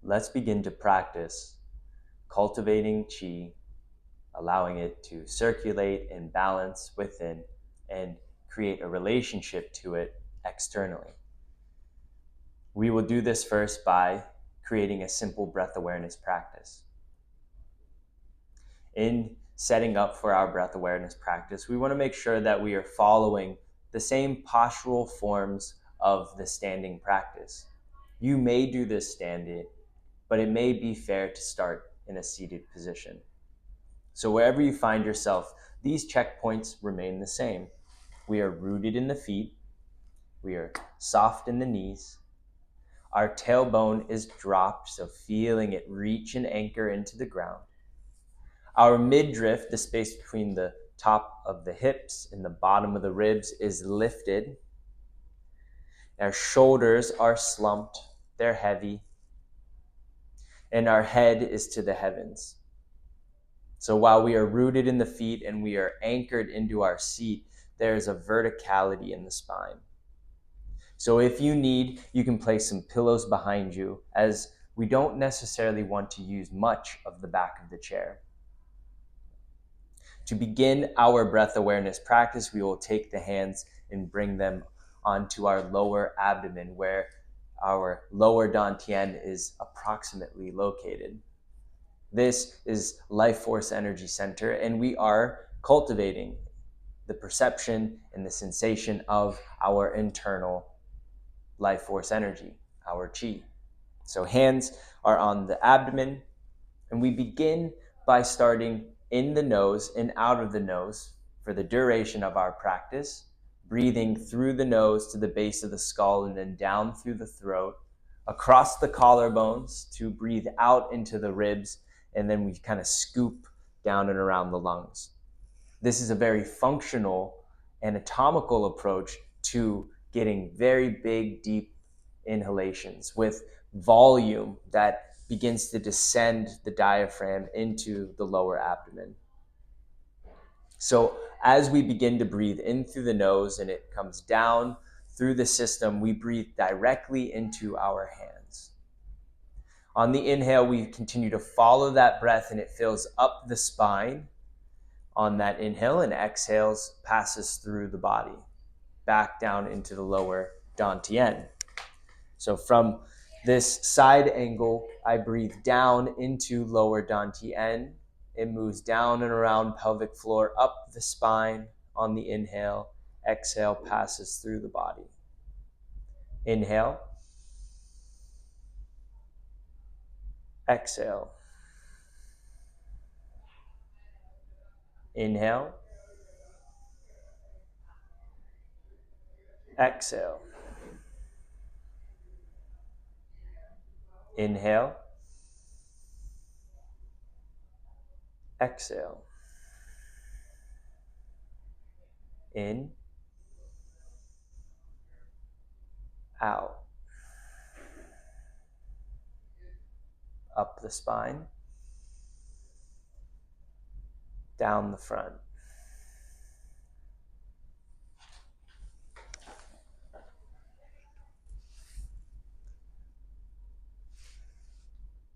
let's begin to practice cultivating qi, allowing it to circulate and balance within and create a relationship to it externally. We will do this first by creating a simple breath awareness practice. In setting up for our breath awareness practice, we want to make sure that we are following the same postural forms of the standing practice. You may do this standing, but it may be fair to start in a seated position. So wherever you find yourself, these checkpoints remain the same. We are rooted in the feet. We are soft in the knees. Our tailbone is dropped, so feeling it reach and anchor into the ground. Our midriff, the space between the top of the hips and the bottom of the ribs, is lifted. Our shoulders are slumped, they're heavy. And our head is to the heavens. So while we are rooted in the feet and we are anchored into our seat, there is a verticality in the spine. So if you need, you can place some pillows behind you, as we don't necessarily want to use much of the back of the chair. To begin our breath awareness practice, we will take the hands and bring them onto our lower abdomen, where our lower dantian is approximately located. This is life force energy center, and we are cultivating the perception and the sensation of our internal life force energy, our qi. So hands are on the abdomen, and we begin by starting in the nose and out of the nose for the duration of our practice, breathing through the nose to the base of the skull and then down through the throat, across the collarbones to breathe out into the ribs, and then we kind of scoop down and around the lungs. This is a very functional, anatomical approach to getting very big, deep inhalations with volume that begins to descend the diaphragm into the lower abdomen. So as we begin to breathe in through the nose and it comes down through the system, we breathe directly into our hands. On the inhale, we continue to follow that breath and it fills up the spine on that inhale, and exhales passes through the body back down into the lower dantian. So from this side angle, I breathe down into lower dantian. It moves down and around pelvic floor, up the spine on the inhale. Exhale passes through the body. Inhale. Exhale. Inhale. Exhale. Inhale. Exhale. In. Out. Up the spine. Down the front.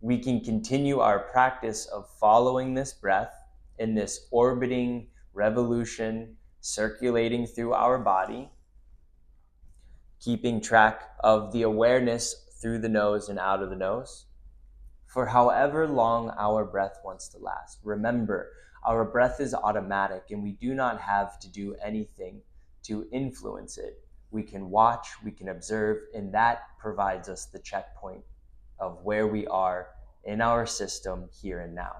We can continue our practice of following this breath in this orbiting revolution, circulating through our body, keeping track of the awareness through the nose and out of the nose for however long our breath wants to last. Remember, our breath is automatic and we do not have to do anything to influence it. We can watch, we can observe, and that provides us the checkpoint of where we are in our system here and now.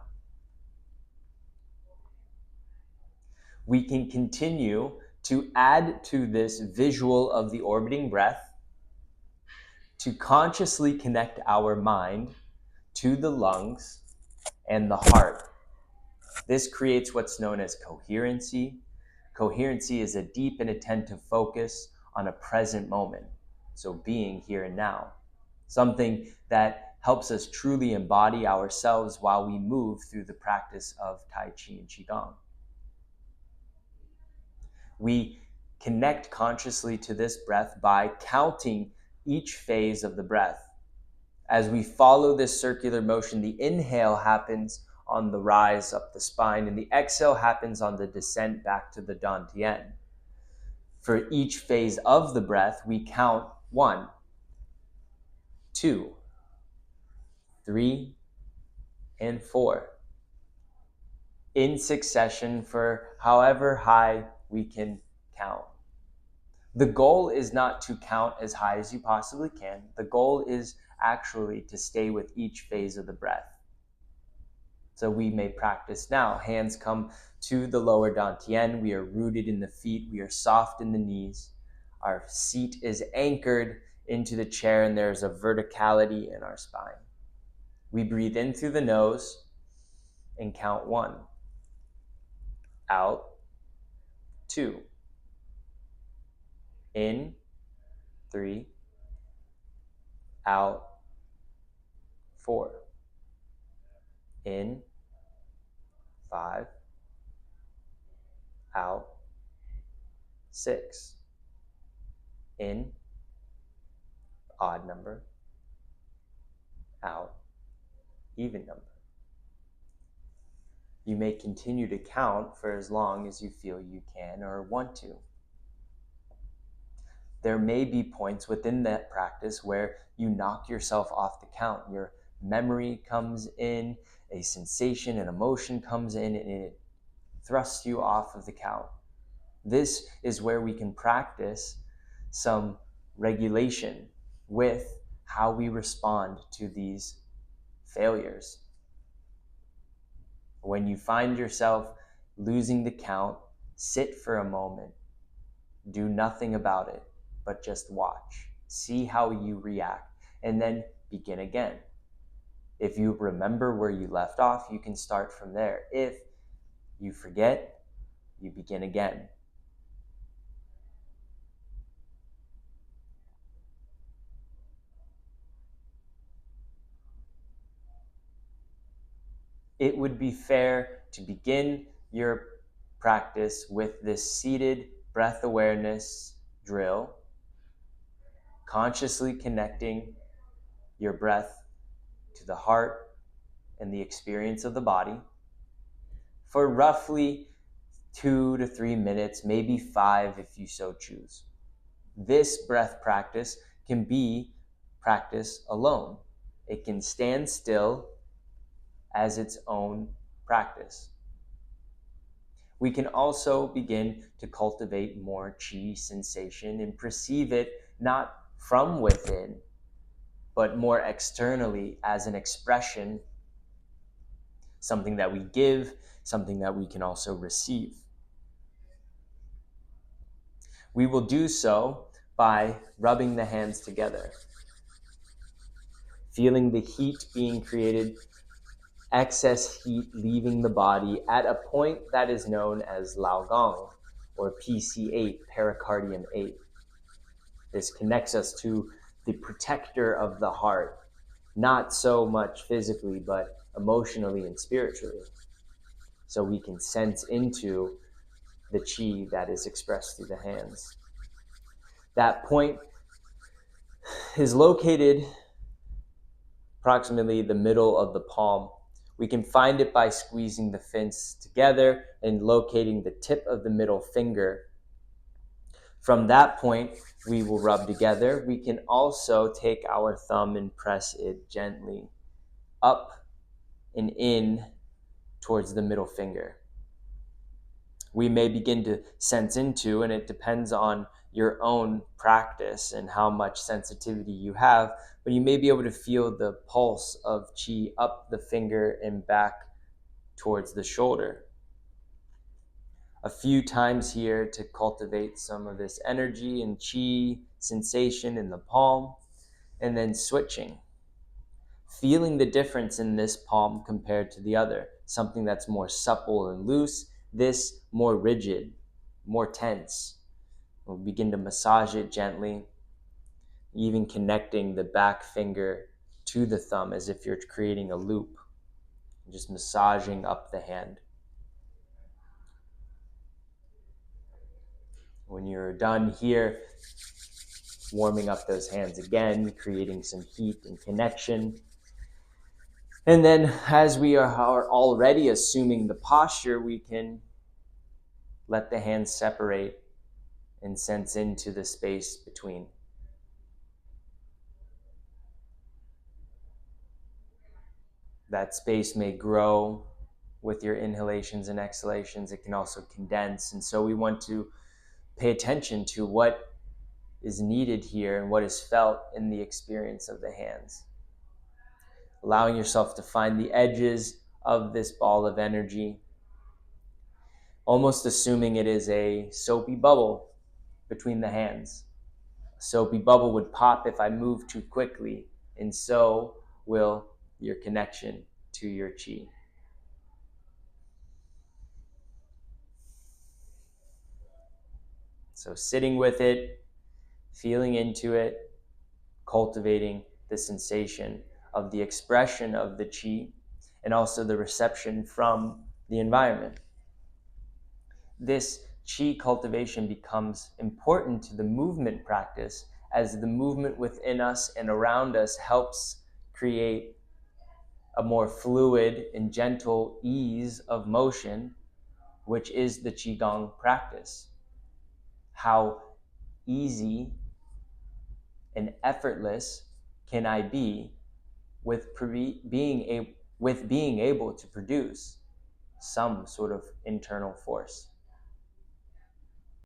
We can continue to add to this visual of the orbiting breath to consciously connect our mind to the lungs and the heart. This creates what's known as coherency. Coherency is a deep and attentive focus on a present moment, so being here and now. Something that helps us truly embody ourselves while we move through the practice of Tai Chi and Qigong. We connect consciously to this breath by counting each phase of the breath. As we follow this circular motion, the inhale happens on the rise up the spine, and the exhale happens on the descent back to the dantian. For each phase of the breath, we count 1, 2, 3, and 4 in succession for however high we can count. The goal is not to count as high as you possibly can. The goal is actually to stay with each phase of the breath. So we may practice now. Hands come to the lower dantian. We are rooted in the feet. We are soft in the knees. Our seat is anchored into the chair, and there's a verticality in our spine. We breathe in through the nose and count 1. Out, 2. In, 3. Out, 4. In, 5. Out, 6. In, odd number. Out, even number. You may continue to count for as long as you feel you can or want to. There may be points within that practice where you knock yourself off the count. Your memory comes in, a sensation, an emotion comes in, and it thrusts you off of the count. This is where we can practice some regulation with how we respond to these failures. When you find yourself losing the count, sit for a moment. Do nothing about it, but just watch. See how you react, and then begin again. If you remember where you left off, you can start from there. If you forget, you begin again. It would be fair to begin your practice with this seated breath awareness drill, consciously connecting your breath to the heart and the experience of the body for roughly 2 to 3 minutes, maybe 5 if you so choose. This breath practice can be practice alone. It can stand still as its own practice. We can also begin to cultivate more qi sensation and perceive it not from within, but more externally as an expression, something that we give, something that we can also receive. We will do so by rubbing the hands together, feeling the heat being created, excess heat leaving the body at a point that is known as Lao Gong, or PC8, pericardium 8. This connects us to the protector of the heart, not so much physically, but emotionally and spiritually. So we can sense into the qi that is expressed through the hands. That point is located approximately the middle of the palm. We can find it by squeezing the fins together and locating the tip of the middle finger. From that point, we will rub together. We can also take our thumb and press it gently up and in towards the middle finger. We may begin to sense into, and it depends on your own practice and how much sensitivity you have, but you may be able to feel the pulse of qi up the finger and back towards the shoulder. A few times here to cultivate some of this energy and qi sensation in the palm, and then switching. Feeling the difference in this palm compared to the other, something that's more supple and loose, this more rigid, more tense. We'll begin to massage it gently, even connecting the back finger to the thumb as if you're creating a loop, just massaging up the hand. When you're done here, warming up those hands again, creating some heat and connection. And then as we are already assuming the posture, we can let the hands separate and sense into the space between. That space may grow with your inhalations and exhalations. It can also condense. And so we want to pay attention to what is needed here and what is felt in the experience of the hands. Allowing yourself to find the edges of this ball of energy, almost assuming it is a soapy bubble between the hands. A soapy bubble would pop if I move too quickly, and so will your connection to your chi. So sitting with it, feeling into it, cultivating the sensation of the expression of the chi and also the reception from the environment. This chi cultivation becomes important to the movement practice as the movement within us and around us helps create a more fluid and gentle ease of motion, which is the Qigong practice. How easy and effortless can I be with being able to produce some sort of internal force?